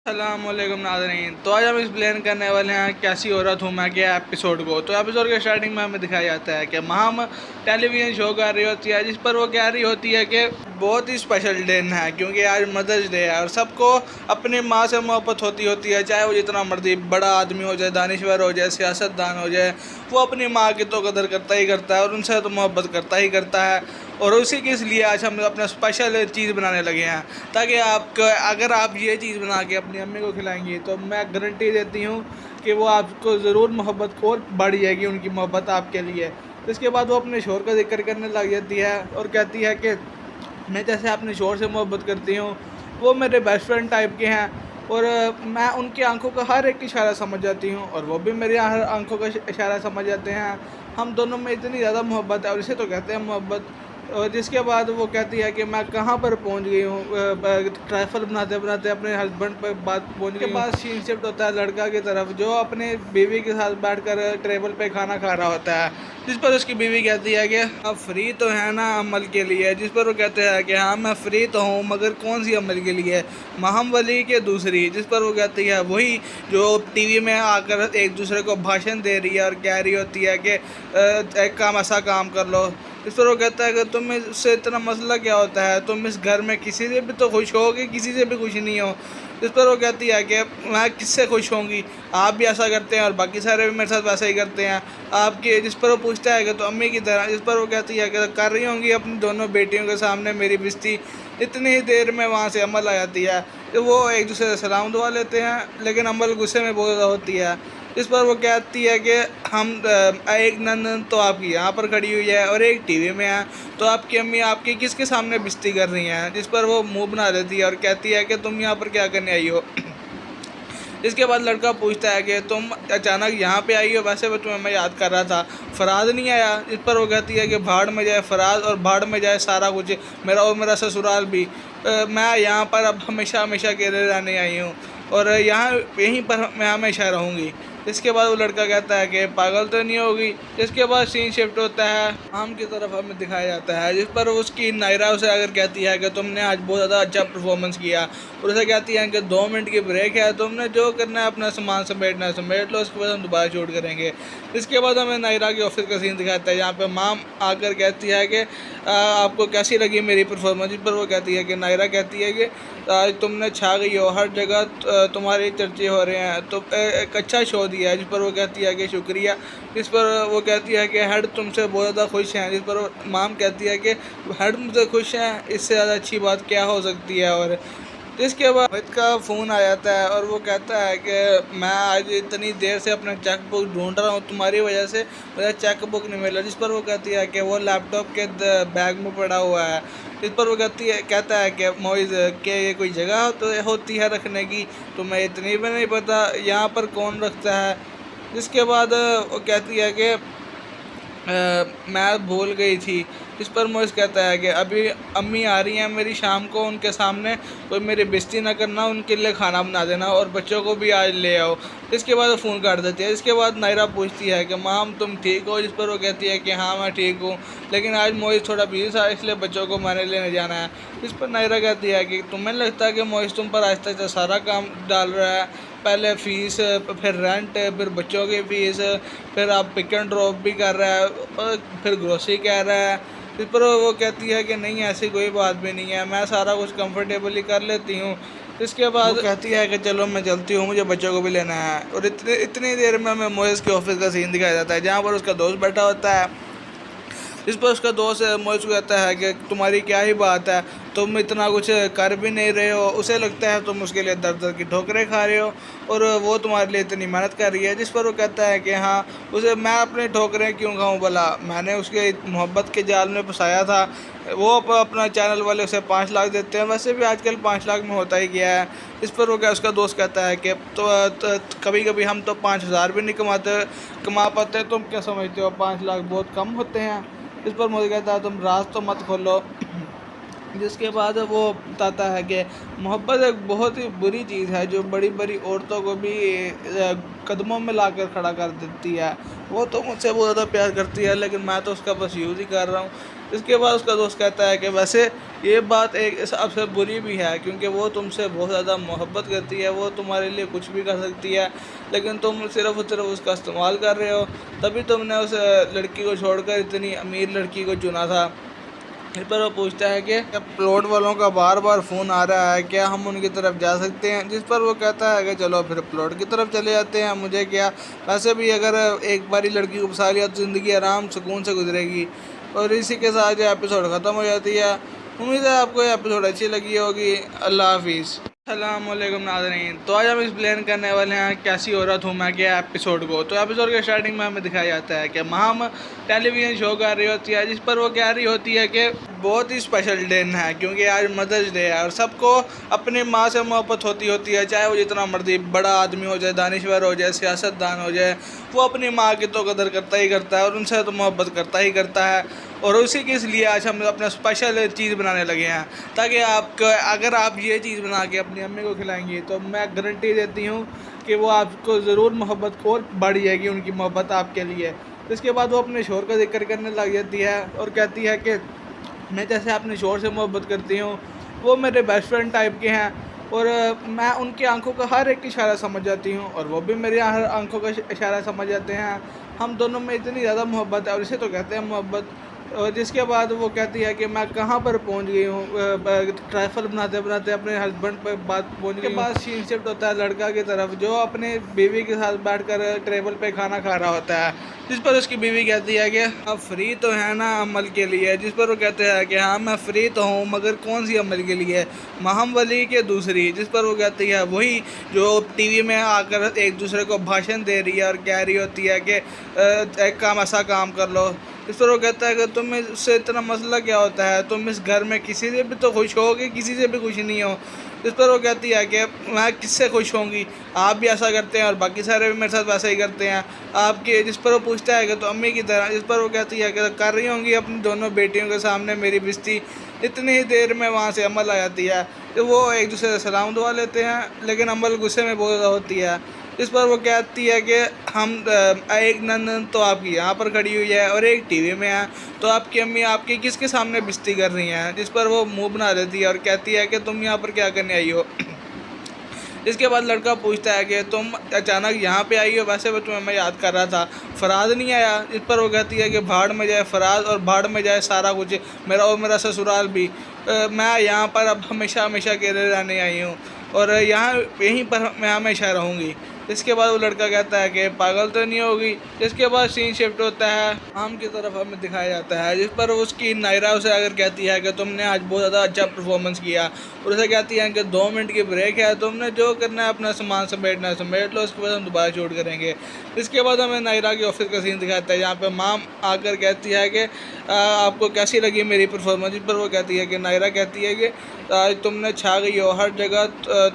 अस्सलामुअलैकुम नाज़रीन। तो आज हम एक्सप्लेन करने वाले हैं कैसी औरत हूँ मैं के एपिसोड को। तो एपिसोड के स्टार्टिंग में हमें दिखाया जाता है कि माम टेलीविज़न शो कर रही होती है, जिस पर वो कह रही होती है कि बहुत ही स्पेशल दिन है क्योंकि आज मदर्स डे है और सबको अपनी माँ से मोहब्बत होती है, चाहे वो जितना मर्जी बड़ा आदमी हो जाए, दानिश्वर हो जाए, सियासतदान हो जाए, वो अपनी माँ की तो कदर करता ही करता है और उनसे तो मोहब्बत करता ही करता है। और उसी के इसलिए आज हम अपना स्पेशल चीज़ बनाने लगे हैं ताकि आपको, अगर आप ये चीज़ बना के अपनी अम्मी को खिलाएंगी तो मैं गारंटी देती हूँ कि वो आपको ज़रूर मोहब्बत और बढ़ जाएगी, उनकी मोहब्बत आपके लिए। इसके बाद वो अपने शोर का जिक्र करने लग जाती है और कहती है कि मैं जैसे अपने शोर से मोहब्बत करती हूँ, वो मेरे बेस्ट फ्रेंड टाइप के हैं और मैं उनकी आंखों का हर एक इशारा समझ जाती हूँ और वो भी मेरी हर आंखों का इशारा समझ जाते हैं। हम दोनों में इतनी ज़्यादा मोहब्बत है और इसे तो कहते हैं मोहब्बत। और जिसके बाद वो कहती है कि मैं कहाँ पर पहुँच गई हूँ, ट्रैफल बनाते बनाते अपने हस्बैंड पर बात पहुँच गई। के बाद सीन शिफ्ट होता है लड़का की तरफ, जो अपने बीवी के साथ बैठकर टेबल पे खाना खा रहा होता है, जिस पर उसकी बीवी कहती है कि आप फ्री तो हैं ना अमल के लिए, जिस पर वो कहते हैं कि हाँ मैं फ्री तो हूँ मगर कौन सी अमल के लिए, महम वली के दूसरी, जिस पर वो कहती है वही जो टीवी में आकर एक दूसरे को भाषण दे रही है और कह रही होती है कि एक काम ऐसा काम कर लो। इस पर वो कहता है कि तुम इससे इतना मसला क्या होता है, तुम इस घर में किसी से भी तो खुश होगे, किसी से भी खुश नहीं हो। इस पर वो कहती है कि मैं किससे खुश होंगी, आप भी ऐसा करते हैं और बाकी सारे भी मेरे साथ वैसा ही करते हैं आपके। जिस पर वो पूछता है कि तो अम्मी की तरह, जिस पर वो कहती है कि कर रही होंगी अपनी दोनों बेटियों के सामने मेरी बेइज्जती। इतनी ही देर में वहाँ से अमल आ जाती है, तो वो एक दूसरे से सलाम दुआ लेते हैं, लेकिन अमल गुस्से में बहुत ज़्यादा होती है। इस पर वो कहती है कि हम एक नंदन तो आपकी यहाँ पर खड़ी हुई है और एक टीवी में है, तो आपकी अम्मी आपकी किसके सामने बेइज्जती कर रही हैं। जिस पर वो मुंह बना देती है और कहती है कि तुम यहाँ पर क्या करने आई हो। इसके बाद लड़का पूछता है कि तुम अचानक यहाँ पे आई हो, वैसे भी तुम्हें मैं याद कर रहा था, फराज नहीं आया। इस पर वो कहती है कि भाड़ में जाए फराज और भाड़ में जाए सारा कुछ, मेरा और मेरा ससुराल भी। मैं यहाँ पर अब हमेशा हमेशा के लिए रहने आई हूँ और यहाँ यहीं पर मैं हमेशा रहूँगी। इसके बाद वो लड़का कहता है कि पागल तो नहीं होगी। इसके बाद सीन शिफ्ट होता है आम की तरफ, हमें दिखाया जाता है, जिस पर उसकी नायरा उसे अगर कहती है कि तुमने आज बहुत ज़्यादा अच्छा परफॉर्मेंस किया और उसे कहती है कि 2 मिनट की ब्रेक है, तुमने जो करना है अपना सामान समेटना है समेट लो, उसके बाद हम दोबारा शूट करेंगे। इसके बाद हमें नायरा के ऑफिस का सीन दिखाता है जहाँ पर माम आकर कहती है कि आपको कैसी लगी मेरी परफॉर्मेंस। जिस पर वो कहती है कि नायरा कहती है कि आज तुमने छा गई हो, हर जगह तुम्हारे चर्चे हो रहे हैं, तो एक अच्छा शो दिया है। जिस पर वो कहती है कि शुक्रिया। जिस पर वो कहती है कि हेड तुमसे बहुत ज़्यादा खुश हैं। जिस पर माम कहती है कि हेड मुझसे खुश हैं, इससे ज़्यादा अच्छी बात क्या हो सकती है। और जिसके बाद अमित का फ़ोन आ जाता है और वो कहता है कि मैं आज इतनी देर से अपना चेक बुक ढूंढ रहा हूँ, तुम्हारी वजह से मुझे चेक बुक नहीं मिला। जिस पर वो कहती है कि वो लैपटॉप के बैग में पड़ा हुआ है। इस पर वो कहता है कि मोइज़ के ये कोई जगह तो होती है रखने की, तुम्हें इतनी भी नहीं पता यहाँ पर कौन रखता है। जिसके बाद वो कहती है कि मैं भूल गई थी। इस पर मोइस कहता है कि अभी अम्मी आ रही हैं मेरी शाम को, उनके सामने कोई मेरी बेइज्जती ना करना, उनके लिए खाना बना देना और बच्चों को भी आज ले आओ। इसके बाद वो फ़ोन काट देती है। इसके बाद नायरा पूछती है कि माम तुम ठीक हो। जिस पर वो कहती है कि हाँ मैं ठीक हूँ, लेकिन आज मोइस थोड़ा बिजी था इसलिए बच्चों को मैंने लेने जाना है। इस पर नायरा कहती है कि तुम्हें लगता है कि मोइस तुम पर आहिस्ता आहिस्ता सारा काम डाल रहा है, पहले फ़ीस, फिर रेंट, फिर बच्चों की फ़ीस, फिर आप पिक एंड ड्रॉप भी कर रहा है और फिर ग्रोसरी कह रहा है। इस पर वो कहती है कि नहीं ऐसी कोई बात भी नहीं है, मैं सारा कुछ कंफर्टेबली कर लेती हूँ। इसके बाद वो कहती है कि चलो मैं चलती हूँ, मुझे बच्चों को भी लेना है। और इतनी देर में हमें मोइस के ऑफिस का सीन दिखाया जाता है जहाँ पर उसका दोस्त बैठा होता है। इस पर उसका दोस्त मोइस को कहता है कि तुम्हारी क्या ही बात है, तुम इतना कुछ कर भी नहीं रहे हो, उसे लगता है तुम उसके लिए दर दर की ठोकरें खा रहे हो और वो तुम्हारे लिए इतनी मेहनत कर रही है। जिस पर वो कहता है कि हाँ उसे मैं अपनी ठोकरें क्यों खाऊं भला, मैंने उसके मोहब्बत के जाल में फंसाया था। वो अपना चैनल वाले उसे 5 लाख देते हैं, वैसे भी आजकल 5 लाख में होता ही गया है। इस पर वो क्या उसका दोस्त कहता है कि तो कभी कभी हम तो 5,000 भी नहीं कमा पाते, तुम क्या समझते हो 5 लाख बहुत कम होते हैं। इस पर मुझे कहता है तुम राज तो मत खोलो, जिसके बाद वो बताता है कि मोहब्बत एक बहुत ही बुरी चीज़ है जो बड़ी बड़ी औरतों को भी कदमों में लाकर खड़ा कर देती है। वो तो मुझसे बहुत ज़्यादा प्यार करती है लेकिन मैं तो उसका बस यूज़ ही कर रहा हूँ। इसके बाद उसका दोस्त कहता है कि वैसे ये बात एक हिसाब से बुरी भी है क्योंकि वो तुमसे बहुत ज़्यादा मोहब्बत करती है, वो तुम्हारे लिए कुछ भी कर सकती है लेकिन तुम सिर्फ़ और सिर्फ उसका इस्तेमाल कर रहे हो। तभी तुमने उस लड़की को छोड़कर इतनी अमीर लड़की को चुना था। इस पर वो पूछता है कि प्लॉट वालों का बार बार फ़ोन आ रहा है, क्या हम उनकी तरफ जा सकते हैं? जिस पर वो कहता है कि चलो फिर प्लॉट की तरफ चले जाते हैं, मुझे क्या, वैसे भी अगर एक बारी लड़की को फंसा लिया तो ज़िंदगी आराम सुकून से गुजरेगी। और इसी के साथ ये एपिसोड ख़त्म हो जाती है। उम्मीद है आपको ये एपिसोड अच्छी लगी होगी। अल्लाह हाफिज़। अस्सलामुअलैकुम नाज़रीन, तो आज हम एक्सप्लेन करने वाले हैं कैसी औरत हूँ मैं के एपिसोड को। तो एपिसोड के स्टार्टिंग में हमें दिखाया जाता है कि माम टेलीविज़न शो कर रही होती है जिस पर वो कह रही होती है कि बहुत ही स्पेशल दिन है क्योंकि आज मदर्स डे है और सबको अपनी माँ से मोहब्बत होती है, चाहे वो जितना मर्जी बड़ा आदमी हो जाए, दानिश्वर हो जाए, सियासतदान हो जाए, वो अपनी माँ की तो कदर करता ही करता है और उनसे तो मोहब्बत करता ही करता है। और उसी के इसलिए आज हम अपना स्पेशल चीज़ बनाने लगे हैं ताकि आपको, अगर आप ये चीज़ बना के अपनी अम्मी को खिलाएंगे तो मैं गारंटी देती हूँ कि वो आपको ज़रूर मोहब्बत और बढ़ जाएगी, उनकी मोहब्बत आपके लिए। इसके बाद वो अपने शोर का जिक्र करने लग जाती है और कहती है कि मैं जैसे अपने शोर से मोहब्बत करती हूँ, वो मेरे बेस्ट फ्रेंड टाइप के हैं और मैं उनकी आंखों का हर एक इशारा समझ जाती हूँ और वो भी मेरी हर आंखों का इशारा समझ जाते हैं। हम दोनों में इतनी ज़्यादा मोहब्बत है और इसे तो कहते हैं मोहब्बत। और जिसके बाद वो कहती है कि मैं कहाँ पर पहुँच गई हूँ, ट्राइफल बनाते बनाते अपने हस्बैंड पर बात पहुँच गई। के बाद सीन शिफ्ट होता है लड़का की तरफ जो अपने बीवी के साथ बैठकर टेबल पे खाना खा रहा होता है, जिस पर उसकी बीवी कहती है कि आप फ्री तो है ना अमल के लिए? जिस पर वो कहते हैं कि हाँ मैं फ्री तो हूँ मगर कौन सी अमल के लिए, महम वली के दूसरी? जिस पर वो कहती है वही जो टीवी में आकर एक दूसरे को भाषण दे रही है और कह रही होती है कि एक काम ऐसा काम कर लो। इस पर वो कहता है कि तुम इससे इतना मसला क्या होता है, तुम इस घर में किसी से भी तो खुश होगे, किसी से भी खुश नहीं हो। इस पर वो कहती है कि मैं किससे खुश होंगी, आप भी ऐसा करते हैं और बाकी सारे भी मेरे साथ वैसा ही करते हैं आपके। जिस पर वो पूछता है कि तो अम्मी की तरह? जिस पर वो कहती है कि कर रही होंगी अपनी दोनों बेटियों के सामने मेरी बेइज्जती। इतनी ही देर में वहाँ से अमल आ जाती है तो वो एक दूसरे से सलाम दुआ लेते हैं लेकिन अमल गुस्से में बहुत ज़्यादा होती है। इस पर वो कहती है कि हम एक नंदन तो आपकी यहाँ पर खड़ी हुई है और एक टीवी में है, तो आपकी अम्मी आपकी किसके सामने बेइज्जती कर रही हैं? जिस पर वो मुंह बना देती है और कहती है कि तुम यहाँ पर क्या करने आई हो। इसके बाद लड़का पूछता है कि तुम अचानक यहाँ पे आई हो, वैसे भी तुम्हें मैं याद कर रहा था, फराज नहीं आया? इस पर वो कहती है कि भाड़ में जाए फराज और भाड़ में जाए सारा कुछ, मेरा और मेरा ससुराल भी। मैं यहाँ पर अब हमेशा हमेशा के लिए रहने आई हूँ और यहाँ यहीं पर मैं हमेशा रहूँगी। इसके बाद वो लड़का कहता है कि पागल तो नहीं होगी। इसके बाद सीन शिफ्ट होता है आम की तरफ हमें दिखाया जाता है जिस पर उसकी नायरा उसे अगर कहती है कि तुमने आज बहुत ज़्यादा अच्छा परफॉर्मेंस किया और उसे कहती है कि 2 मिनट की ब्रेक है, तुमने जो करना है अपना सामान समेटना है समेट लो, उसके बाद हम दोबारा शूट करेंगे। इसके बाद हमें नायरा के ऑफिस का सीन दिखाता है जहाँ पर माम आकर कहती है कि आपको कैसी लगी मेरी परफॉर्मेंस? जिस पर वो कहती है कि नायरा कहती है कि आज तुमने छा गई हो, हर जगह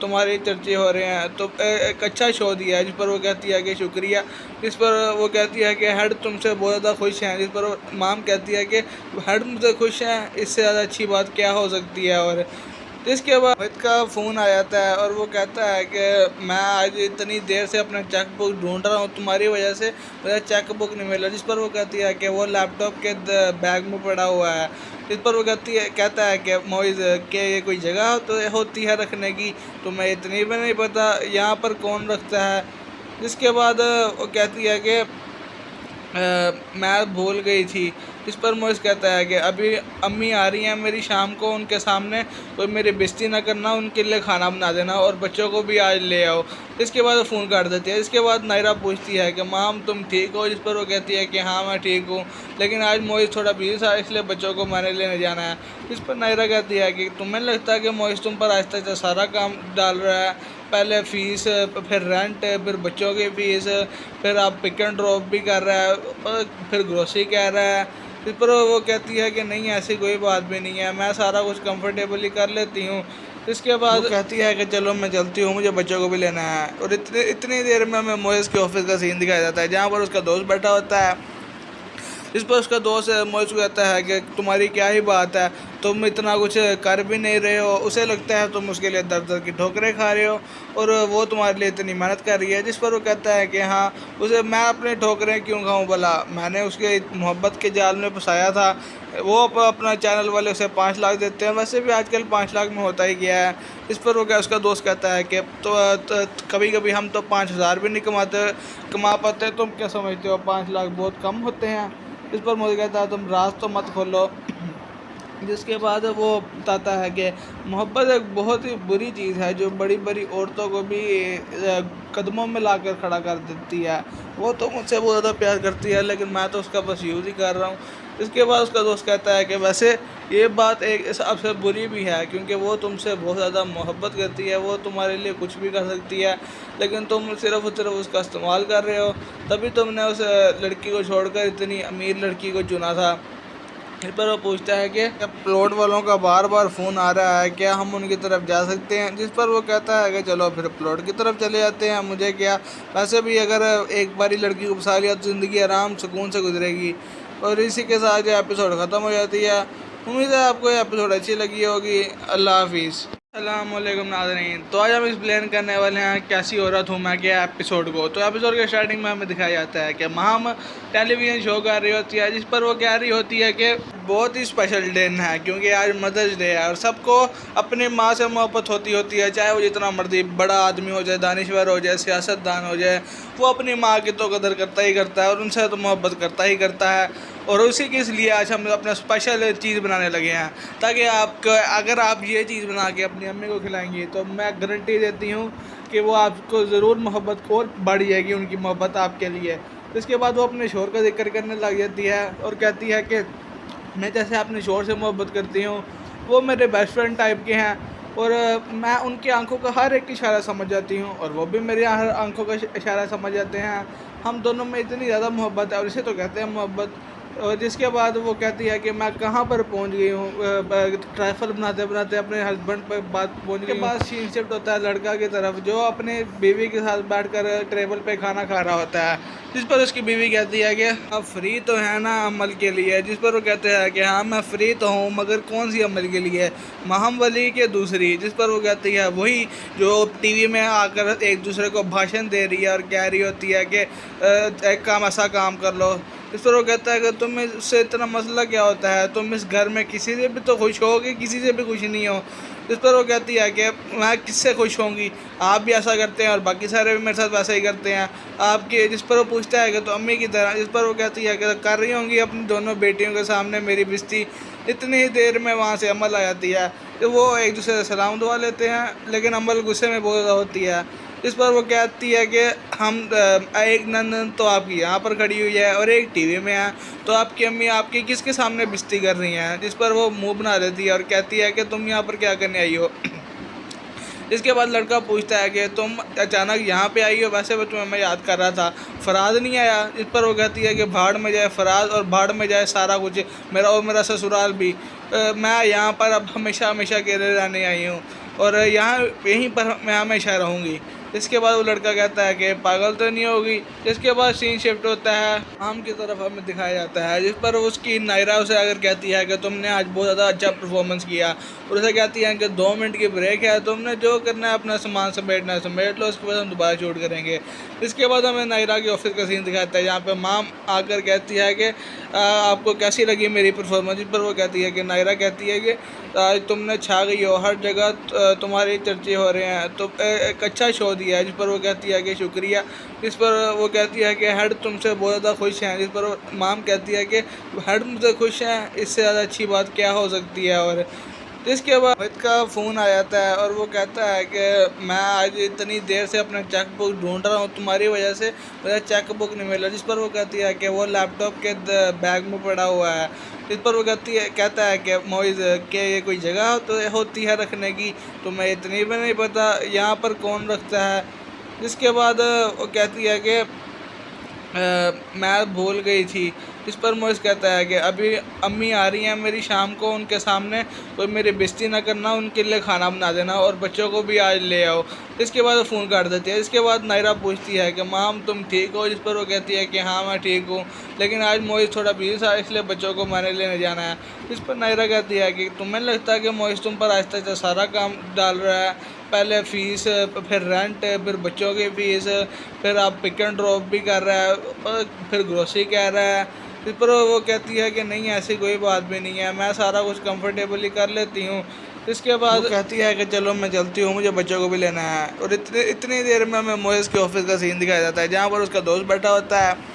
तुम्हारे चर्चे हो रहे हैं, तो एक अच्छा शो दिया है। जिस पर वो कहती है कि शुक्रिया। इस पर वो कहती है कि हेड तुमसे बहुत ज़्यादा खुश हैं। जिस पर माम कहती है कि हेड मुझसे खुश हैं, इससे ज़्यादा अच्छी बात क्या हो सकती है। और इसके बाद मोहित का फ़ोन आ जाता है और वो कहता है कि मैं आज इतनी देर से अपना चेक बुक ढूंढ रहा हूँ, तुम्हारी वजह से मेरा चेक बुक नहीं मिला। जिस पर वो कहती है कि वो लैपटॉप के बैग में पड़ा हुआ है। इस पर वो कहता है कि मोइज़ के ये कोई जगह तो होती है रखने की, तुम्हें इतनी भी नहीं पता यहाँ पर कौन रखता है। जिसके बाद वो कहती है कि मैं भूल गई थी। इस पर मोइज़ कहता है कि अभी अम्मी आ रही हैं मेरी शाम को, उनके सामने कोई मेरी बेइज्जती ना करना, उनके लिए खाना बना देना और बच्चों को भी आज ले आओ। इसके बाद वो फ़ोन काट देती है। इसके बाद नायरा पूछती है कि माम तुम ठीक हो? जिस पर वो कहती है कि हाँ मैं ठीक हूँ, लेकिन आज मोइज़ थोड़ा बिजी था इसलिए बच्चों को मैंने लेने जाना है। इस पर नायरा कहती है कि तुम्हें लगता है कि मोइज़ तुम पर आहिस्ता आहिस्ता सारा काम डाल रहा है, पहले फ़ीस, फिर रेंट, फिर बच्चों की फ़ीस, फिर आप पिक एंड ड्रॉप भी कर रहा है, फिर ग्रोसरी कह रहा है। इस पर वो कहती है कि नहीं ऐसी कोई बात भी नहीं है, मैं सारा कुछ कंफर्टेबली कर लेती हूँ। इसके बाद वो कहती है कि चलो मैं चलती हूँ, मुझे बच्चों को भी लेना है। और इतनी देर में हमें मोइज़ के ऑफिस का सीन दिखाया जाता है जहाँ पर उसका दोस्त बैठा होता है। इस पर उसका दोस्त मोहित को कहता है कि तुम्हारी क्या ही बात है, तुम इतना कुछ कर भी नहीं रहे हो, उसे लगता है तुम उसके लिए दर दर की ठोकरें खा रहे हो और वो तुम्हारे लिए इतनी मेहनत कर रही है। जिस पर वो कहता है कि हाँ, उसे मैं अपनी ठोकरें क्यों खाऊं भला, मैंने उसके मोहब्बत के जाल में फंसाया था। वो अपना चैनल वाले उसे 5 लाख देते हैं, वैसे भी आजकल 5 लाख में होता ही गया है। इस पर वो क्या उसका दोस्त कहता है कि कभी कभी हम तो 5,000 भी नहीं कमा पाते, तुम क्या समझते हो 5 लाख बहुत कम होते हैं। इस पर मुझे कहता है तुम राज तो मत खोलो। जिसके बाद वो बताता है कि मोहब्बत एक बहुत ही बुरी चीज़ है जो बड़ी बड़ी औरतों को भी कदमों में लाकर खड़ा कर देती है। वो तो मुझसे बहुत ज़्यादा प्यार करती है लेकिन मैं तो उसका बस यूज़ ही कर रहा हूँ। इसके बाद उसका दोस्त कहता है कि वैसे ये बात एक हिसाब से बुरी भी है क्योंकि वो तुमसे बहुत ज़्यादा मोहब्बत करती है, वो तुम्हारे लिए कुछ भी कर सकती है, लेकिन तुम सिर्फ और सिर्फ उसका इस्तेमाल कर रहे हो, तभी तुमने उस लड़की को छोड़कर इतनी अमीर लड़की को चुना था। इस पर वो पूछता है कि प्लॉट वालों का बार बार फ़ोन आ रहा है, क्या हम उनकी तरफ जा सकते हैं। जिस पर वो कहता है कि चलो फिर प्लॉट की तरफ चले जाते हैं, मुझे क्या, वैसे भी अगर एक बारी लड़की को फंसा लिया तो ज़िंदगी आराम सुकून से गुजरेगी। और इसी के साथ जो एपिसोड ख़त्म हो जाती है। उम्मीद है आपको ये एपिसोड अच्छी लगी होगी। अल्लाह हाफिज़। अस्सलामुअलैकुम नाज़रीन, तो आज हम एक्सप्लेन करने वाले हैं कैसी औरत हूँ मैं क्या एपिसोड को। तो एपिसोड के स्टार्टिंग में हमें दिखाया जाता है कि माम टेलीविज़न शो कर रही होती है जिस पर वो कह रही होती है कि बहुत ही स्पेशल दिन है क्योंकि आज मदर्स डे है और सबको अपनी माँ से मोहब्बत होती है, चाहे वो जितना मर्जी बड़ा आदमी हो जाए, दानिश्वर हो जाए, सियासतदान हो जाए, वो अपनी माँ की तो कदर करता ही करता है और उनसे तो मोहब्बत करता ही करता है। और उसी के इसलिए आज हम अपना स्पेशल चीज़ बनाने लगे हैं ताकि अगर आप ये चीज़ बना के अपनी अम्मी को खिलाएंगे तो मैं गारंटी देती हूँ कि वो आपको ज़रूर मोहब्बत और बढ़ जाएगी, उनकी मोहब्बत आपके लिए। इसके बाद वो अपने शोर का जिक्र करने लग जाती है और कहती है कि मैं जैसे अपने शोर से मोहब्बत करती हूँ, वो मेरे बेस्ट फ्रेंड टाइप के हैं और मैं उनकी आंखों का हर एक इशारा समझ जाती हूँ और वो भी मेरी हर आंखों का इशारा समझ जाते हैं। हम दोनों में इतनी ज़्यादा मोहब्बत है और इसे तो कहते हैं मोहब्बत। और जिसके बाद वो कहती है कि मैं कहाँ पर पहुँच गई हूँ, ट्राइफल बनाते बनाते अपने हस्बैंड पर बात पहुँच गई। के बाद सीन शिफ्ट होता है लड़का की तरफ जो अपने बीवी के साथ बैठकर टेबल पे खाना खा रहा होता है। जिस पर उसकी बीवी कहती है कि आप फ्री तो है ना अमल के लिए। जिस पर वो कहते हैं कि हाँ मैं फ्री तो हूँ मगर कौन सी अमल के लिए, महम वली के दूसरी। जिस पर वो कहती है वही जो टीवी में आकर एक दूसरे को भाषण दे रही है और कह रही होती है कि एक काम ऐसा काम कर लो। इस पर वो कहता है कि तुम इससे इतना मसला क्या होता है, तुम इस घर में किसी से भी तो खुश होगे, किसी से भी खुश नहीं हो। इस पर वो कहती है कि मैं किससे खुश होंगी, आप भी ऐसा करते हैं और बाकी सारे भी मेरे साथ वैसा ही करते हैं आपके। जिस पर वो पूछता है कि तो अम्मी की तरह। जिस पर वो कहती है कि कर रही होंगी अपनी दोनों बेटियों के सामने मेरी बेइज्जती। इतनी ही देर में वहाँ से अमल आ जाती है तो वो एक दूसरे से सलाम दुआ लेते हैं लेकिन अमल गुस्से में बहुत ज़्यादा होती है। इस पर वो कहती है कि हम एक नंदन तो आपकी यहाँ पर खड़ी हुई है और एक टीवी में है, तो आपकी अम्मी आपकी किसके सामने बेइज्जती कर रही हैं। जिस पर वो मुंह बना देती है और कहती है कि तुम यहाँ पर क्या करने आई हो। इसके बाद लड़का पूछता है कि तुम अचानक यहाँ पे आई हो, वैसे भी तुम्हें मैं याद कर रहा था, फराज नहीं आया। इस पर वो कहती है कि भाड़ में जाए फराज और भाड़ में जाए सारा कुछ, मेरा और मेरा ससुराल भी। मैं यहाँ पर अब हमेशा हमेशा के लिए रहने आई हूँ और यहाँ यहीं पर मैं हमेशा रहूँगी। इसके बाद वो लड़का कहता है कि पागल तो नहीं होगी। इसके बाद सीन शिफ्ट होता है आम की तरफ हमें दिखाया जाता है जिस पर उसकी नायरा उसे अगर कहती है कि तुमने आज बहुत ज़्यादा अच्छा परफॉर्मेंस किया और उसे कहती है कि 2 मिनट की ब्रेक है, तुमने जो करना है अपना सामान समेटना है समेट लो, उसके बाद हम दोबारा शूट करेंगे। इसके बाद हमें नायरा के ऑफिस का सीन दिखाता है जहाँ पर माम आकर कहती है कि आपको कैसी लगी मेरी परफॉर्मेंस। जिस पर वो कहती है कि नायरा कहती है कि आज तुमने छा गई हो, हर जगह तुम्हारे चर्चे हो रहे हैं, तो एक अच्छा शो दिया है। जिस पर वो कहती है कि शुक्रिया। इस पर वो कहती है कि हेड तुमसे बहुत ज़्यादा खुश हैं। जिस पर माम कहती है कि हेड मुझसे खुश हैं, इससे ज़्यादा अच्छी बात क्या हो सकती है। और इसके बाद मोहित का फ़ोन आ जाता है और वो कहता है कि मैं आज इतनी देर से अपना चेक बुक ढूंढ रहा हूँ, तुम्हारी वजह से मेरा चेक बुक नहीं मिला। जिस पर वो कहती है कि वो लैपटॉप के बैग में पड़ा हुआ है। इस पर वो कहता है कि मोइज़ कि ये कोई जगह तो होती है रखने की, तुम्हें इतनी भी नहीं पता यहाँ पर कौन रखता है। जिसके बाद वो कहती है कि मैं भूल गई थी। इस पर मोइस कहता है कि अभी अम्मी आ रही हैं मेरी शाम को, उनके सामने कोई मेरी बेइज्जती ना करना, उनके लिए खाना बना देना और बच्चों को भी आज ले आओ। इसके बाद वो फ़ोन काट देती है। इसके बाद नायरा पूछती है कि माम तुम ठीक हो? जिस पर वो कहती है कि हाँ मैं ठीक हूँ, लेकिन आज मोइस थोड़ा बिजी था इसलिए बच्चों को मैंने लेने जाना है। इस पर नायरा कहती है कि तुम्हें लगता है कि मोइस तुम पर आहिस्ता आहिस्ता सारा काम डाल रहा है, पहले फ़ीस, फिर रेंट, फिर बच्चों की फ़ीस, फिर आप पिक एंड ड्रॉप भी कर रहा है, फिर ग्रोसरी कह रहा है। इस पर वो कहती है कि नहीं ऐसी कोई बात भी नहीं है, मैं सारा कुछ कंफर्टेबली कर लेती हूँ। इसके बाद वो कहती है कि चलो मैं चलती हूँ, मुझे बच्चों को भी लेना है। और इतनी देर में हमें मोइस के ऑफिस का सीन दिखाया जाता है जहाँ पर उसका दोस्त बैठा होता है।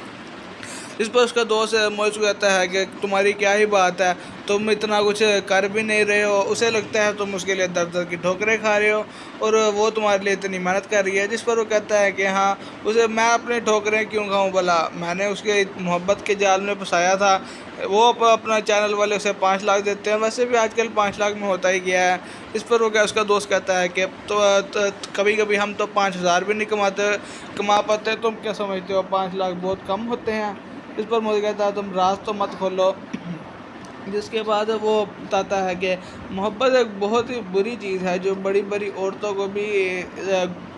इस पर उसका दोस्त मोइस को कहता है कि तुम्हारी क्या ही बात है, तुम इतना कुछ कर भी नहीं रहे हो, उसे लगता है तुम उसके लिए दर दर की ठोकरें खा रहे हो और वो तुम्हारे लिए इतनी मेहनत कर रही है। जिस पर वो कहता है कि हाँ उसे मैं अपनी ठोकरें क्यों खाऊं भला, मैंने उसके मोहब्बत के जाल में फंसाया था। वो अपना चैनल वाले उसे 5 लाख देते हैं, वैसे भी आजकल 5 लाख में होता ही गया है। इस पर वो क्या उसका दोस्त कहता है कि तो कभी कभी हम तो 5,000 भी नहीं कमा पाते, तुम क्या समझते हो 5 लाख बहुत कम होते हैं। इस पर मुझे कहता है तुम राज तो मत खोलो। जिसके बाद वो बताता है कि मोहब्बत एक बहुत ही बुरी चीज़ है जो बड़ी बड़ी औरतों को भी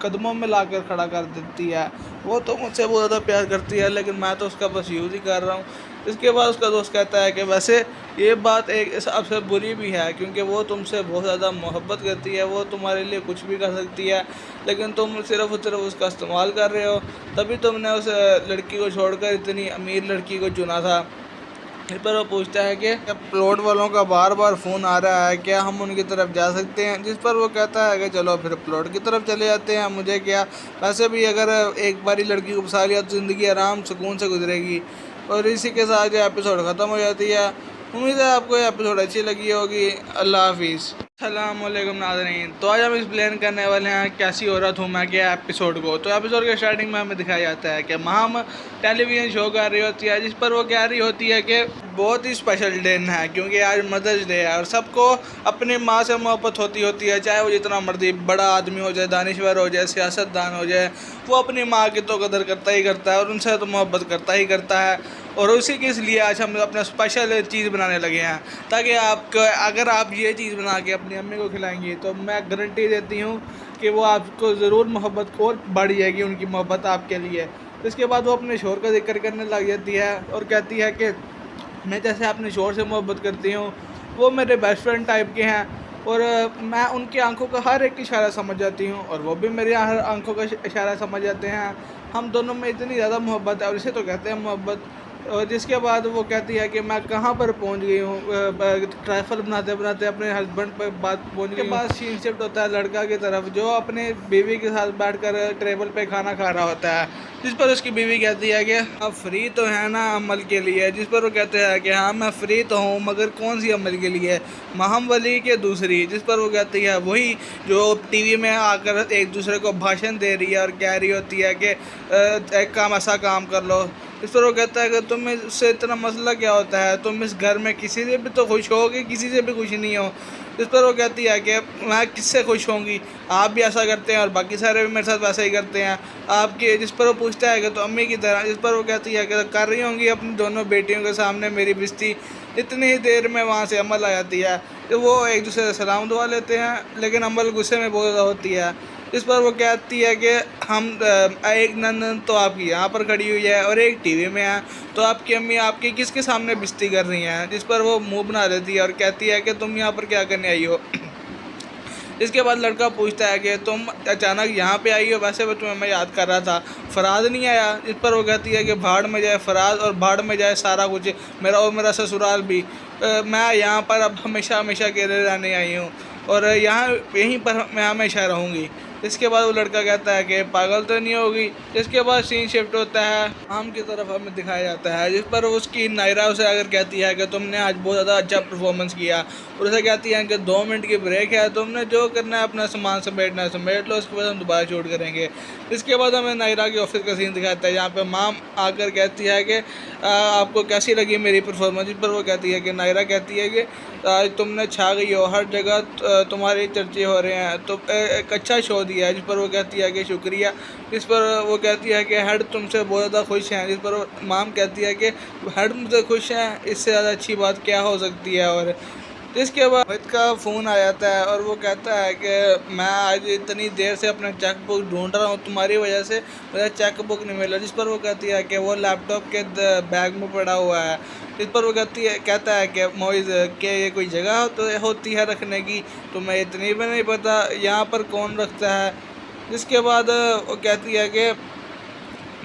कदमों में लाकर खड़ा कर देती है। वो तो मुझसे बहुत ज़्यादा प्यार करती है लेकिन मैं तो उसका बस यूज़ ही कर रहा हूँ। इसके बाद उसका दोस्त कहता है कि वैसे ये बात एक हिसाब से बुरी भी है क्योंकि वो तुमसे बहुत ज़्यादा मोहब्बत करती है, वो तुम्हारे लिए कुछ भी कर सकती है, लेकिन तुम सिर्फ और सिर्फ उसका इस्तेमाल कर रहे हो, तभी तुमने उस लड़की को छोड़कर इतनी अमीर लड़की को चुना था। इस पर वो पूछता है कि प्लॉट वालों का बार बार फ़ोन आ रहा है, क्या हम उनकी तरफ जा सकते हैं? जिस पर वो कहता है कि चलो फिर प्लॉट की तरफ चले जाते हैं, मुझे क्या, वैसे भी अगर एक बारी लड़की को फंसा लिया तो ज़िंदगी आराम सुकून से गुजरेगी। और इसी के साथ जो एपिसोड ख़त्म हो जाती है। उम्मीद है आपको ये एपिसोड अच्छी लगी होगी। अल्लाह हाफिज़। अस्सलामुअलैकुम नाज़रीन, तो आज हम एक्सप्लेन करने वाले हैं कैसी औरत हूँ मैं क्या एपिसोड को। तो एपिसोड के स्टार्टिंग में हमें दिखाया जाता है कि माम टेलीविज़न शो कर रही होती है जिस पर वो कह रही होती है कि बहुत ही स्पेशल दिन है क्योंकि आज मदर्स डे है और सबको अपनी माँ से मोहब्बत होती है, चाहे वो जितना मर्जी बड़ा आदमी हो जाए, दानिश्वर हो जाए, सियासतदान हो जाए, वो अपनी माँ की तो कदर करता ही करता है और उनसे तो मोहब्बत करता ही करता है। और उसी के इसलिए आज हम अपना स्पेशल चीज़ बनाने लगे हैं ताकि अगर आप ये चीज़ बना के अपनी अम्मी को खिलाएंगी तो मैं गारंटी देती हूँ कि वो आपको ज़रूर मोहब्बत को और बढ़ जाएगी, उनकी मोहब्बत आपके लिए। इसके बाद वो अपने शोहर का जिक्र करने लग जाती है और कहती है कि मैं जैसे अपने शोहर से मोहब्बत करती हूँ, वो मेरे बेस्ट फ्रेंड टाइप के हैं और मैं उनकी आंखों का हर एक इशारा समझ जाती हूँ और वो भी मेरी हर आंखों का इशारा समझ जाते हैं। हम दोनों में इतनी ज़्यादा मोहब्बत है और इसे तो कहते हैं मोहब्बत। और जिसके बाद वो कहती है कि मैं कहाँ पर पहुँच गई हूँ, ट्राइफल बनाते बनाते अपने हस्बैंड पर बात पहुँच गई। के बाद सीन शिफ्ट होता है लड़का की तरफ जो अपने बीवी के साथ बैठकर टेबल पे खाना खा रहा होता है। जिस पर उसकी बीवी कहती है कि आप फ्री तो है ना अमल के लिए? जिस पर वो कहते हैं कि हाँ मैं फ्री तो हूँ मगर कौन सी अमल के लिए, महम वली के दूसरी? जिस पर वो कहती है वही जो टीवी में आकर एक दूसरे को भाषण दे रही है और कह रही होती है कि एक काम ऐसा काम कर लो। इस पर वो कहता है कि तुम इससे इतना मसला क्या होता है, तुम इस घर में किसी से भी तो खुश होगी, किसी से भी खुश नहीं हो। इस पर वो कहती है कि मैं किससे खुश होंगी, आप भी ऐसा करते हैं और बाकी सारे भी मेरे साथ वैसा ही करते हैं आपके। जिस पर वो पूछता है कि तो अम्मी की तरह? जिस पर वो कहती है कि कर रही होंगी अपनी दोनों बेटियों के सामने मेरी बेइज्जती। इतनी ही देर में वहाँ से अमल आ जाती है तो वो एक दूसरे से सलाम दुआ लेते हैं लेकिन अमल गुस्से में बहुत ज़्यादा होती है। इस पर वो कहती है कि हम एक नंदन तो आपकी यहाँ पर खड़ी हुई है और एक टीवी में है, तो आपकी अम्मी आपकी किसके सामने बेइज्जती कर रही हैं? जिस पर वो मुंह बना देती है और कहती है कि तुम यहाँ पर क्या करने आई हो। इसके बाद लड़का पूछता है कि तुम अचानक यहाँ पे आई हो, वैसे भी तुम्हें मैं याद कर रहा था, फराज नहीं आया? इस पर वो कहती है कि भाड़ में जाए फराज और भाड़ में जाए सारा कुछ, मेरा और मेरा ससुराल भी। मैं यहाँ पर अब हमेशा हमेशा के लिए रहने आई हूँ और यहीं पर मैं हमेशा रहूँगी। इसके बाद वो लड़का कहता है कि पागल तो नहीं होगी। इसके बाद सीन शिफ्ट होता है आम की तरफ हमें दिखाया जाता है जिस पर उसकी नायरा उसे अगर कहती है कि तुमने आज बहुत ज़्यादा अच्छा परफॉर्मेंस किया और उसे कहती है कि 2 मिनट की ब्रेक है, तुमने जो करना है अपना सामान समेटना है समेट लो, उसके बाद हम दोबारा शूट करेंगे। इसके बाद हमें नायरा के ऑफिस का सीन दिखाता है जहाँ पर माम आकर कहती है कि आपको कैसी लगी मेरी परफॉर्मेंस? जिस पर वो कहती है कि नायरा कहती है कि आज तुमने छा गई हो, हर जगह तुम्हारे चर्चे हो रहे हैं, तो एक अच्छा शो दिया है, जिस पर वो कहती है कि शुक्रिया। जिस पर वो कहती है कि हेड तुमसे बहुत ज़्यादा खुश हैं। जिस पर माम कहती है कि हेड मुझसे खुश हैं, इससे ज़्यादा अच्छी बात क्या हो सकती है। और जिसके बाद मोहित का फ़ोन आ जाता है और वो कहता है कि मैं आज इतनी देर से अपना चेक बुक ढूंढ रहा हूँ, तुम्हारी वजह से मुझे चेक बुक नहीं मिला। जिस पर वो कहती है कि वो लैपटॉप के बैग में पड़ा हुआ है। इस पर वो कहता है कि मोइज़ के ये कोई जगह तो होती है रखने की, तुम्हें इतनी भी नहीं पता यहाँ पर कौन रखता है। जिसके बाद वो कहती है कि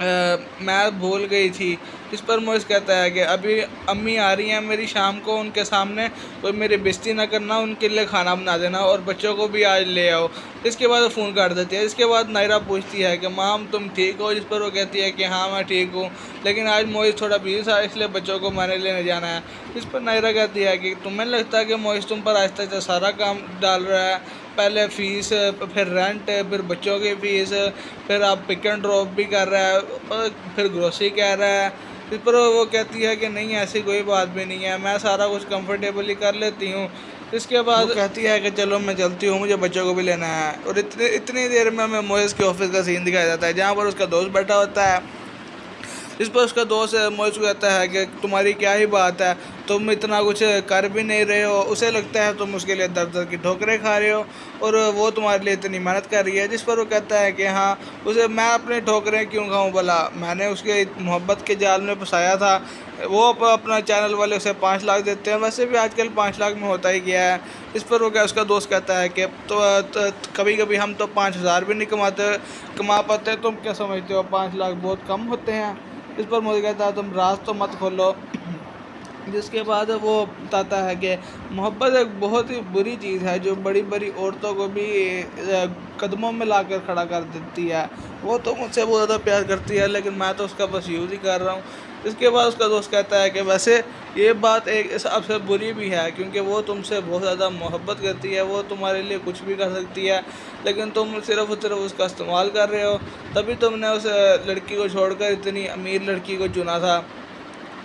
मैं भूल गई थी। इस पर मोइज़ कहता है कि अभी अम्मी आ रही हैं मेरी शाम को, उनके सामने कोई मेरी बेइज्जती ना करना, उनके लिए खाना बना देना और बच्चों को भी आज ले आओ। इसके बाद वो फ़ोन काट देती है। इसके बाद नायरा पूछती है कि माम तुम ठीक हो। जिस पर वो कहती है कि हाँ मैं ठीक हूँ, लेकिन आज मोइज़ थोड़ा बिजी था इसलिए बच्चों को मैंने लेने जाना है। इस पर नायरा कहती है कि तुम्हें लगता है कि मोइज़ तुम पर आहिस्ता आहिस्ता सारा काम डाल रहा है, पहले फ़ीस, फिर रेंट, फिर बच्चों की फ़ीस, फिर आप पिक एंड ड्रॉप भी कर रहा है, फिर ग्रोसरी कह रहा है। इस पर वो कहती है कि नहीं ऐसी कोई बात भी नहीं है, मैं सारा कुछ कंफर्टेबली कर लेती हूँ। इसके बाद वो कहती है कि चलो मैं चलती हूँ, मुझे बच्चों को भी लेना है। और इतनी देर में हमें मोइज़ के ऑफिस का सीन दिखाया जाता है जहाँ पर उसका दोस्त बैठा होता है। इस पर उसका दोस्त मोइज़ को कहता है कि तुम्हारी क्या ही बात है, तुम इतना कुछ कर भी नहीं रहे हो, उसे लगता है तुम उसके लिए दर दर की ठोकरें खा रहे हो और वो तुम्हारे लिए इतनी मेहनत कर रही है। जिस पर वो कहता है कि हाँ उसे मैं अपनी ठोकरें क्यों खाऊं भला, मैंने उसके मोहब्बत के जाल में फंसाया था। वो अपना चैनल वाले उसे 5 लाख देते हैं, वैसे भी आजकल 5 लाख में होता ही गया है। इस पर वो क्या उसका दोस्त कहता है कि तो कभी कभी हम तो 5,000 भी नहीं कमा पाते, तुम क्या समझते हो 5 लाख बहुत कम होते हैं। इस पर मुझे कहता है तुम राज तो मत खोलो। जिसके बाद वो बताता है कि मोहब्बत एक बहुत ही बुरी चीज़ है जो बड़ी बड़ी औरतों को भी कदमों में लाकर खड़ा कर देती है। वो तो मुझसे बहुत ज़्यादा प्यार करती है लेकिन मैं तो उसका बस यूज़ ही कर रहा हूँ। इसके बाद उसका दोस्त कहता है कि वैसे ये बात एक हिसाब से बुरी भी है क्योंकि वो तुमसे बहुत ज़्यादा मोहब्बत करती है, वो तुम्हारे लिए कुछ भी कर सकती है, लेकिन तुम सिर्फ़ और सिर्फ उसका इस्तेमाल कर रहे हो। तभी तुमने उस लड़की को छोड़कर इतनी अमीर लड़की को चुना था।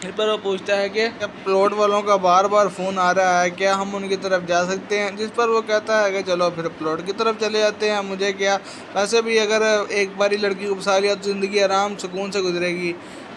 इस पर वो पूछता है कि प्लॉट वालों का बार बार फ़ोन आ रहा है, क्या हम उनकी तरफ जा सकते हैं। जिस पर वो कहता है कि चलो फिर प्लॉट की तरफ चले जाते हैं, मुझे क्या, वैसे भी अगर एक बारी लड़की को फंसा लिया तो ज़िंदगी आराम सुकून से गुजरेगी।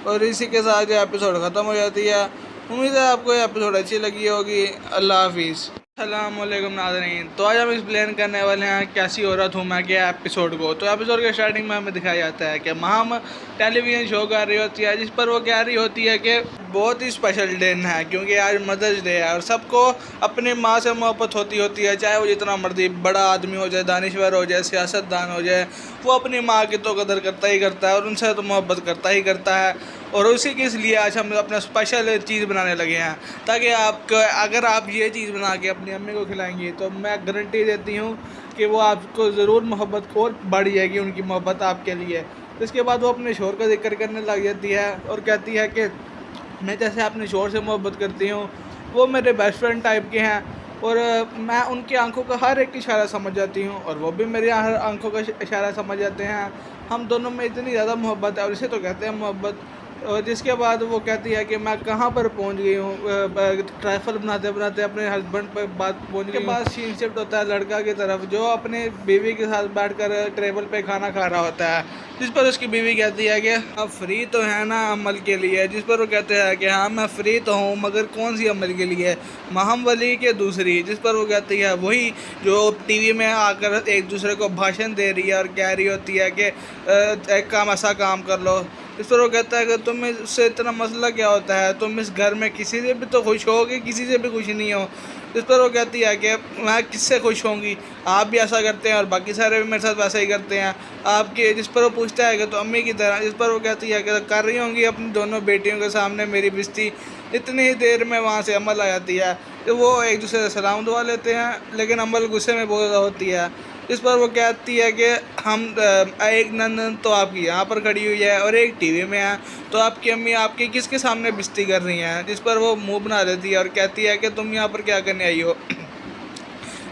और इसी के साथ जो एपिसोड ख़त्म हो जाती है। उम्मीद है आपको ये एपिसोड अच्छी लगी होगी। अल्लाह हाफिज़। अस्सलामुअलैकुम नाज़रीन, तो आज हम एक्सप्लेन करने वाले हैं कैसी औरत हूँ मैं के एपिसोड को। तो एपिसोड के स्टार्टिंग में हमें दिखाया जाता है कि माम टेलीविज़न शो कर रही होती है जिस पर वो कह रही होती है कि बहुत ही स्पेशल दिन है क्योंकि आज मदर्स डे है और सबको अपनी माँ से मोहब्बत होती है, चाहे वो जितना मर्जी बड़ा आदमी हो जाए, दानिश्वर हो जाए, सियासतदान हो जाए, वो अपनी माँ की तो कदर करता ही करता है और उनसे तो मोहब्बत करता ही करता है। और उसी के इसलिए आज हम अपना स्पेशल चीज़ बनाने लगे हैं ताकि अगर आप ये चीज़ बना के अपनी अम्मी को खिलाएंगी तो मैं गारंटी देती हूँ कि वो आपको ज़रूर मोहब्बत को और बढ़ जाएगी उनकी मोहब्बत आपके लिए। इसके बाद वो अपने शोर का जिक्र करने लग जाती है और कहती है कि मैं जैसे अपने शोर से मोहब्बत करती हूँ, वो मेरे बेस्ट फ्रेंड टाइप के हैं और मैं उनकी आंखों का हर एक इशारा समझ जाती हूँ और वो भी मेरी हर आंखों का इशारा समझ जाते हैं। हम दोनों में इतनी ज़्यादा मोहब्बत है और इसे तो कहते हैं मोहब्बत। और जिसके बाद वो कहती है कि मैं कहाँ पर पहुँच गई हूँ, ट्रैफल बनाते बनाते अपने हस्बैंड पर बात पहुँच गई। बाद सीन शिफ्ट होता है लड़का की तरफ जो अपने बीवी के साथ बैठकर टेबल पे खाना खा रहा होता है। जिस पर उसकी बीवी कहती है कि आप फ्री तो है ना अमल के लिए। जिस पर वो कहते हैं कि हाँ मैं फ्री तो हूँ मगर कौन सी अमल के लिए, महम वली के दूसरी। जिस पर वो कहती है वही जो टीवी में आकर एक दूसरे को भाषण दे रही है और कह रही होती है कि एक काम ऐसा काम कर लो। इस पर वो कहता है कि तुम इससे इतना मसला क्या होता है, तुम इस घर में किसी से भी तो खुश होगी, किसी से भी खुश नहीं हो। इस पर वो कहती है कि मैं किससे खुश होंगी, आप भी ऐसा करते हैं और बाकी सारे भी मेरे साथ वैसा ही करते हैं आपके। जिस पर वो पूछता है कि तो अम्मी की तरह। जिस पर वो कहती है कि कर रही होंगी अपनी दोनों बेटियों के सामने मेरी बेइज्जती। इतनी ही देर में वहाँ से अमल आ जाती है तो वो एक दूसरे से सलाम दुआ लेते हैं लेकिन अमल गुस्से में बहुत ज़्यादा होती है। इस पर वो कहती है कि हम एक नंदन तो आपकी यहाँ पर खड़ी हुई है और एक टीवी में है, तो आपकी अम्मी आपकी किसके सामने बेइज्जती कर रही हैं। जिस पर वो मुंह बना देती है और कहती है कि तुम यहाँ पर क्या करने आई हो।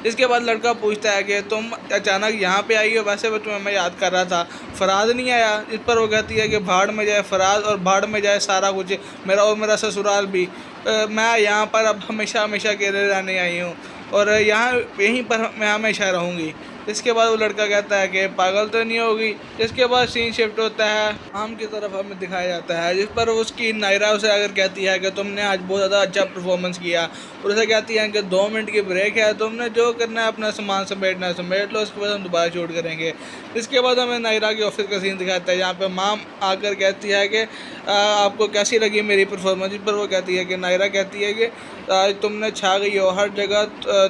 इसके बाद लड़का पूछता है कि तुम अचानक यहाँ पे आई हो, वैसे भी तुम्हें मैं याद कर रहा था, फराज नहीं आया। इस पर वो कहती है कि भाड़ में जाए फराज और भाड़ में जाए सारा कुछ, मेरा ससुराल भी। मैं यहाँ पर अब हमेशा हमेशा के लिए रहने आई हूँ और यहीं पर मैं हमेशा रहूँगी। इसके बाद वो लड़का कहता है कि पागल तो नहीं होगी। इसके बाद सीन शिफ्ट होता है आम की तरफ, हमें दिखाया जाता है जिस पर उसकी नायरा उसे अगर कहती है कि तुमने आज बहुत ज़्यादा अच्छा परफॉर्मेंस किया, और उसे कहती है कि 2 मिनट की ब्रेक है, तुमने जो करना है अपना सामान समेटना है समेट लो, उसके बाद हम दोबारा शूट करेंगे। इसके बाद हमें नायरा के ऑफिस का सीन दिखाता है जहाँ पे माम आकर कहती है कि आपको कैसी लगी मेरी परफॉर्मेंस, जिस पर वो कहती है कि नायरा कहती है कि आज तुमने छा गई हो, हर जगह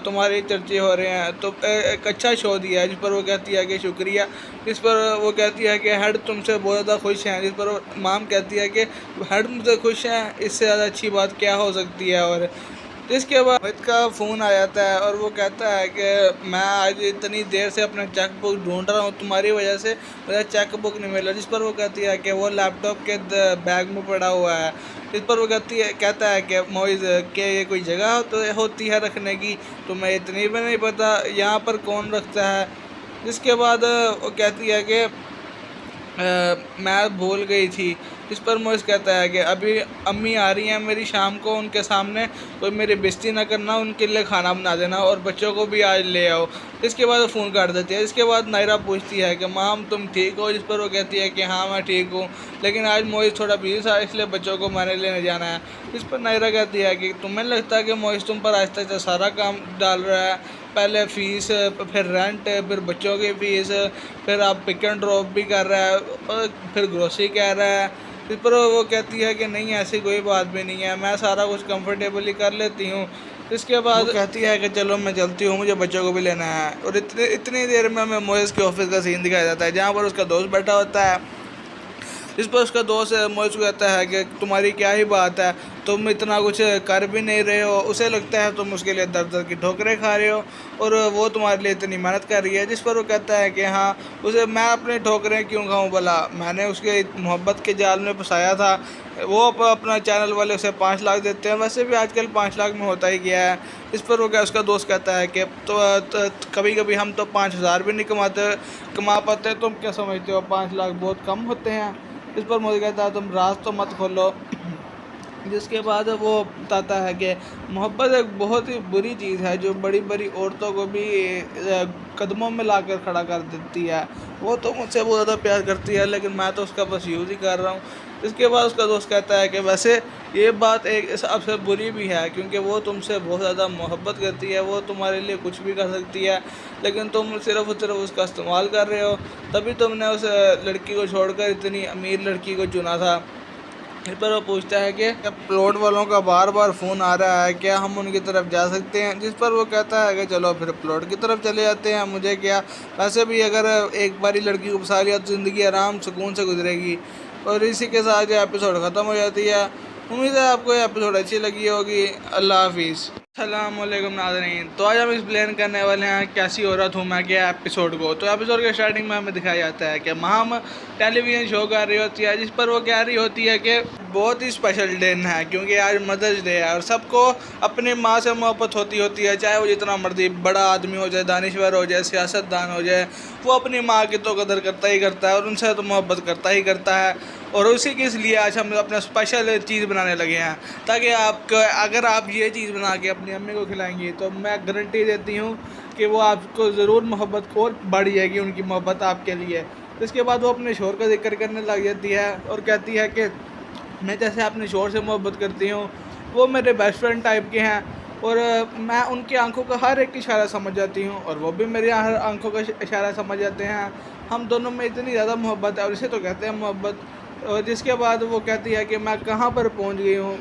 तुम्हारे चर्चे हो रहे हैं, तो एक अच्छा शो दिया है। जिस पर वो कहती है कि शुक्रिया। जिस पर वो कहती है कि हेड तुमसे बहुत ज़्यादा खुश हैं। जिस पर माम कहती है कि हेड मुझसे खुश हैं, इससे ज़्यादा अच्छी बात क्या हो सकती है। और जिसके बाद अमित का फ़ोन आ जाता है और वो कहता है कि मैं आज इतनी देर से अपना चेक बुक ढूंढ रहा हूँ, तुम्हारी वजह से मेरा चेक बुक नहीं मिला। जिस पर वो कहती है कि वो लैपटॉप के बैग में पड़ा हुआ है। इस पर वो कहता है कि मोइज़ के ये कोई जगह तो होती है रखने की, तुम्हें इतनी भी नहीं पता यहाँ पर कौन रखता है। जिसके बाद वो कहती है कि मैं भूल गई थी। इस पर मोइस कहता है कि अभी अम्मी आ रही हैं मेरी शाम को, उनके सामने कोई मेरी बेइज्जती ना करना, उनके लिए खाना बना देना और बच्चों को भी आज ले आओ। इसके बाद वो फ़ोन काट देती है। इसके बाद नायरा पूछती है कि माम तुम ठीक हो। जिस पर वो कहती है कि हाँ मैं ठीक हूँ, लेकिन आज मोइस थोड़ा बिजी था इसलिए बच्चों को मैंने लेने जाना है। इस पर नायरा कहती है कि तुम्हें लगता है कि मोइस तुम पर आहिस्ता आहिस्ता सारा काम डाल रहा है, पहले फ़ीस, फिर रेंट, फिर बच्चों की फ़ीस, फिर आप पिक एंड ड्रॉप भी कर रहा है और फिर ग्रोसरी कह रहा है। इस पर वो कहती है कि नहीं ऐसी कोई बात भी नहीं है, मैं सारा कुछ कंफर्टेबली कर लेती हूँ। इसके बाद कहती है कि चलो मैं चलती हूँ, मुझे बच्चों को भी लेना है। और इतनी देर में हमें मोइस के ऑफिस का सीन दिखाया जाता है जहाँ पर उसका दोस्त बैठा होता है। इस पर उसका दोस्त मोइस को कहता है कि तुम्हारी क्या ही बात है, तुम इतना कुछ कर भी नहीं रहे हो, उसे लगता है तुम उसके लिए दर दर की ठोकरें खा रहे हो और वो तुम्हारे लिए इतनी मेहनत कर रही है। जिस पर वो कहता है कि हाँ उसे मैं अपनी ठोकरें क्यों खाऊं भला, मैंने उसके मोहब्बत के जाल में फंसाया था। वो अपना चैनल वाले उसे 5 लाख देते हैं, वैसे भी आजकल 5 लाख में होता ही गया है। इस पर वो क्या उसका दोस्त कहता है कि तो कभी कभी हम तो 5,000 भी नहीं कमा पाते, तुम क्या समझते हो 5 लाख बहुत कम होते हैं। इस पर मुझे कहता है तुम राज तो मत खोलो। जिसके बाद वो बताता है कि मोहब्बत एक बहुत ही बुरी चीज़ है जो बड़ी बड़ी औरतों को भी कदमों में लाकर खड़ा कर देती है। वो तो मुझसे बहुत ज़्यादा प्यार करती है लेकिन मैं तो उसका बस यूज़ ही कर रहा हूँ। इसके बाद उसका दोस्त कहता है कि वैसे ये बात एक हिसाब से बुरी भी है क्योंकि वो तुमसे बहुत ज़्यादा मोहब्बत करती है, वो तुम्हारे लिए कुछ भी कर सकती है, लेकिन तुम सिर्फ और सिर्फ उसका इस्तेमाल कर रहे हो, तभी तुमने उस लड़की को छोड़कर इतनी अमीर लड़की को चुना था। इस पर वो पूछता है कि प्लॉट वालों का बार बार फ़ोन आ रहा है, क्या हम उनकी तरफ जा सकते हैं। जिस पर वो कहता है कि चलो फिर प्लॉट की तरफ चले जाते हैं, मुझे क्या, वैसे भी अगर एक बारी लड़की को फंसा लिया तो ज़िंदगी आराम सुकून से गुजरेगी। और इसी के साथ ये एपिसोड ख़त्म हो जाती है। उम्मीद है आपको ये एपिसोड अच्छी लगी होगी। अल्लाह हाफिज़। अस्सलामुअलैकुम नाज़रीन, तो आज हम एक्सप्लेन करने वाले हैं कैसी औरत हूँ मैं क्या एपिसोड को। तो एपिसोड के स्टार्टिंग में हमें दिखाया जाता है कि माम टेलीविज़न शो कर रही होती है जिस पर वो कह रही होती है कि बहुत ही स्पेशल दिन है क्योंकि आज मदर्स डे है और सबको अपनी माँ से मोहब्बत होती है, चाहे वो जितना मर्जी बड़ा आदमी हो जाए, दानिश्वर हो जाए, सियासतदान हो जाए, वो अपनी माँ की तो कदर करता ही करता है और उनसे तो मोहब्बत करता ही करता है। और उसी के लिए आज हम अपना स्पेशल चीज़ बनाने लगे हैं ताकि अगर आप ये चीज़ बना के अपनी अम्मी को खिलाएंगी तो मैं गारंटी देती हूँ कि वो आपको ज़रूर मोहब्बत को बढ़ जाएगी, उनकी मोहब्बत आपके लिए। इसके बाद वो अपने शोर का जिक्र करने लग जाती है और कहती है कि मैं जैसे अपने शोर से मोहब्बत करती हूँ, वो मेरे बेस्ट फ्रेंड टाइप के हैं और मैं उनकी आंखों का हर एक इशारा समझ जाती हूँ और वो भी मेरी हर आंखों का इशारा समझ जाते हैं। हम दोनों में इतनी ज़्यादा मोहब्बत है और इसे तो कहते हैं मोहब्बत। और जिसके बाद वो कहती है कि मैं कहाँ पर पहुँच गई हूँ,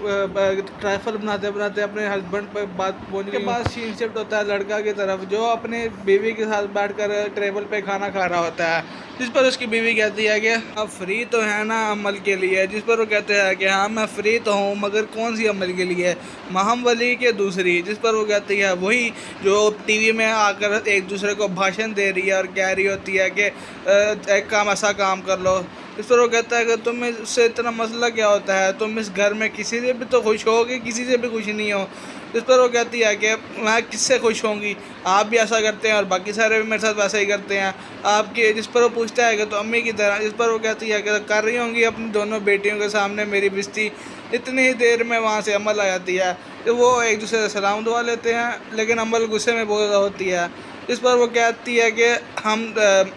ट्रैफल बनाते बनाते अपने हस्बैंड पर बात पहुँच गई। के बाद सीन शिफ्ट होता है लड़का की तरफ जो अपने बीवी के साथ बैठकर टेबल पे खाना खा रहा होता है। जिस पर उसकी बीवी कहती है कि आप फ्री तो हैं ना अमल के लिए। जिस पर वो कहते हैं कि हाँ मैं फ्री तो हूँ मगर कौन सी अमल के लिए, महम वली के दूसरी। जिस पर वो कहती है वही जो टीवी में आकर एक दूसरे को भाषण दे रही है और कह रही होती है कि एक काम ऐसा काम कर लो। इस पर वो कहता है कि तुम्हें उससे इतना मसला क्या होता है, तुम इस घर में किसी से भी तो खुश होगे, किसी से भी खुश नहीं हो। इस पर वो कहती है कि मैं किससे खुश होंगी, आप भी ऐसा करते हैं और बाकी सारे भी मेरे साथ वैसा ही करते हैं आपके। जिस पर वो पूछता है कि तो अम्मी की तरह। जिस पर वो कहती है कि कर रही होंगी अपनी दोनों बेटियों के सामने मेरी बेइज्जती। इतनी ही देर में वहाँ से अमल आ जाती है तो वो एक दूसरे से सलाम दुआ लेते हैं लेकिन अमल गुस्से में बहुत ज़्यादा होती है। इस पर वो कहती है कि हम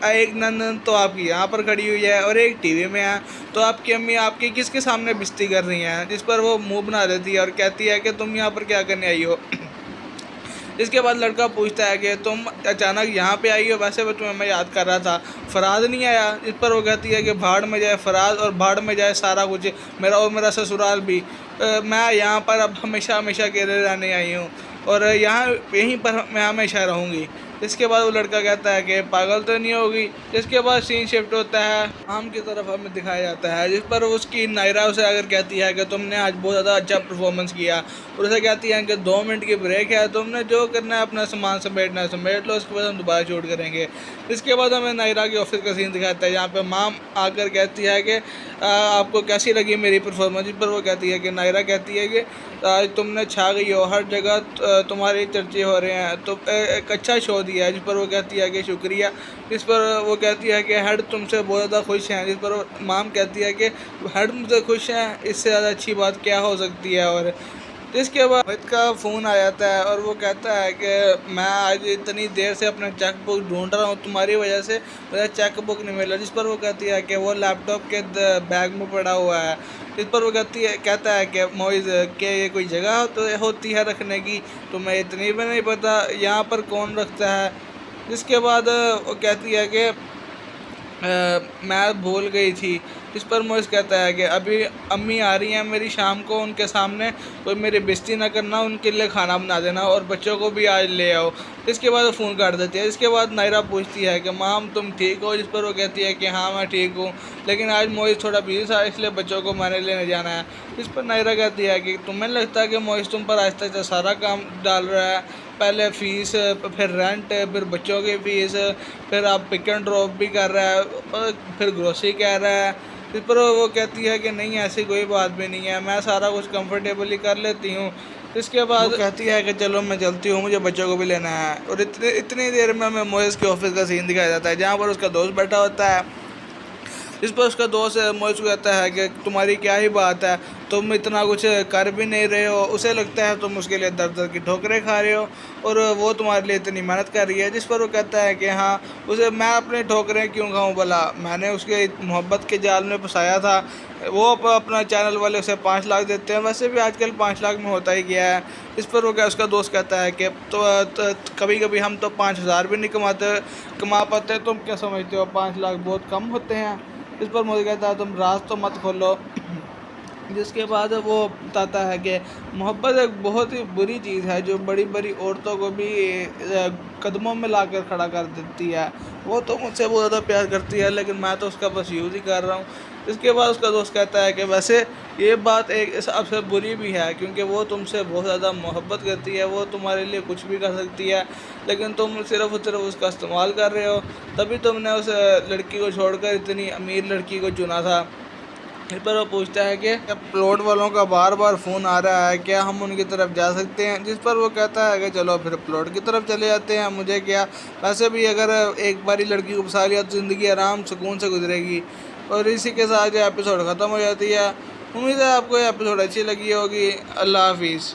एक नंदन तो आपकी यहाँ पर खड़ी हुई है और एक टीवी में है, तो आपकी अम्मी आपकी किसके सामने बेइज्जती कर रही हैं। जिस पर वो मुंह बना देती है और कहती है कि तुम यहाँ पर क्या करने आई हो। इसके बाद लड़का पूछता है कि तुम अचानक यहाँ पे आई हो, वैसे भी तुम्हें मैं याद कर रहा था, फराज नहीं आया। इस पर वो कहती है कि भाड़ में जाए फराज और भाड़ में जाए सारा कुछ, मेरा और मेरा ससुराल भी। मैं यहाँ पर अब हमेशा हमेशा के लिए रहने आई हूँ और यहाँ यहीं पर मैं हमेशा रहूँगी। इसके बाद वो लड़का कहता है कि पागल तो नहीं होगी। इसके बाद सीन शिफ्ट होता है आम की तरफ, हमें दिखाया जाता है, जिस पर उसकी नायरा उसे अगर कहती है कि तुमने आज बहुत ज़्यादा अच्छा परफॉर्मेंस किया, और उसे कहती है कि 2 मिनट की ब्रेक है, तुमने जो करना है अपना सामान समेटना है समेट लो, उसके बाद हम दोबारा शूट करेंगे। इसके बाद हमें नायरा के ऑफिस का सीन दिखाता है जहाँ पर माम आकर कहती है कि आपको कैसी लगी मेरी परफॉर्मेंस। जिस पर वो कहती है कि नायरा कहती है कि आज तुमने छा गई हो, हर जगह तुम्हारे चर्चे हो रहे हैं, तो एक अच्छा शो दिया है। जिस पर वो कहती है कि शुक्रिया। इस पर वो कहती है कि हेड तुमसे बहुत ज़्यादा खुश हैं। जिस पर माम कहती है कि हेड मुझसे खुश हैं, इससे ज़्यादा अच्छी बात क्या हो सकती है। और जिसके बाद मोहित का फ़ोन आ जाता है और वो कहता है कि मैं आज इतनी देर से अपना चेक बुक ढूंढ रहा हूँ, तुम्हारी वजह से मेरा चेक बुक नहीं मिला। जिस पर वो कहती है कि वो लैपटॉप के बैग में पड़ा हुआ है। इस पर वो कहता है कि मोहित के ये कोई जगह तो होती है रखने की, तुम्हें इतनी भी नहीं पता यहाँ पर कौन रखता है। जिसके बाद वो कहती है कि मैं भूल गई थी। इस पर मोइस कहता है कि अभी अम्मी आ रही हैं मेरी शाम को, उनके सामने कोई मेरी बेइज्जती ना करना, उनके लिए खाना बना देना और बच्चों को भी आज ले आओ। इसके बाद वो फ़ोन काट देती है। इसके बाद नायरा पूछती है कि माम तुम ठीक हो। जिस पर वो कहती है कि हाँ मैं ठीक हूँ, लेकिन आज मोइस थोड़ा बिजी था इसलिए बच्चों को मैंने लेने जाना है। इस पर नायरा कहती है कि तुम्हें लगता है कि मोइस तुम पर आहिस्ता आहिस्ता सारा काम डाल रहा है, पहले फ़ीस, फिर रेंट, फिर बच्चों की फ़ीस, फिर आप पिक एंड ड्रॉप भी कर रहा है, फिर ग्रोसरी कह रहा है। इस पर वो कहती है कि नहीं ऐसी कोई बात भी नहीं है, मैं सारा कुछ कंफर्टेबली कर लेती हूँ। इसके बाद वो कहती है कि चलो मैं चलती हूँ, मुझे बच्चों को भी लेना है। और इतनी देर में हमें मोइस के ऑफिस का सीन दिखाया जाता है जहाँ पर उसका दोस्त बैठा होता है। इस पर उसका दोस्त मोइस को कहता है कि तुम्हारी क्या ही बात है, तुम इतना कुछ कर भी नहीं रहे हो, उसे लगता है तुम उसके लिए दर दर की ठोकरें खा रहे हो और वो तुम्हारे लिए इतनी मेहनत कर रही है। जिस पर वो कहता है कि हाँ उसे मैं अपनी ठोकरें क्यों खाऊं भला, मैंने उसके मोहब्बत के जाल में फंसाया था। वो अपना चैनल वाले उसे 5 लाख देते हैं, वैसे भी आजकल 5 लाख में होता ही गया है। इस पर वो क्या उसका दोस्त कहता है कि तो कभी कभी हम तो 5,000 भी नहीं कमा पाते, तुम क्या समझते हो 5 लाख बहुत कम होते हैं। इस पर मुझे कहता है तुम राज तो मत खोलो। जिसके बाद वो बताता है कि मोहब्बत एक बहुत ही बुरी चीज़ है जो बड़ी बड़ी औरतों को भी कदमों में लाकर खड़ा कर देती है। वो तो मुझसे बहुत ज़्यादा प्यार करती है लेकिन मैं तो उसका बस यूज़ ही कर रहा हूँ। इसके बाद उसका दोस्त कहता है कि वैसे ये बात एक हिसाब से बुरी भी है क्योंकि वो तुमसे बहुत ज़्यादा मोहब्बत करती है, वो तुम्हारे लिए कुछ भी कर सकती है, लेकिन तुम सिर्फ उसका इस्तेमाल कर रहे हो, तभी तुमने उस लड़की को छोड़कर इतनी अमीर लड़की को चुना था। इस पर वो पूछता है कि प्लॉट वालों का बार बार फ़ोन आ रहा है, क्या हम उनकी तरफ जा सकते हैं। जिस पर वो कहता है कि चलो फिर प्लॉट की तरफ चले जाते हैं, मुझे क्या, वैसे भी अगर एक बारी लड़की को फंसा लिया तो ज़िंदगी आराम सुकून से गुजरेगी। और इसी के साथ ये एपिसोड ख़त्म हो जाती है। उम्मीद है आपको ये एपिसोड अच्छी लगी होगी। अल्लाह हाफिज़।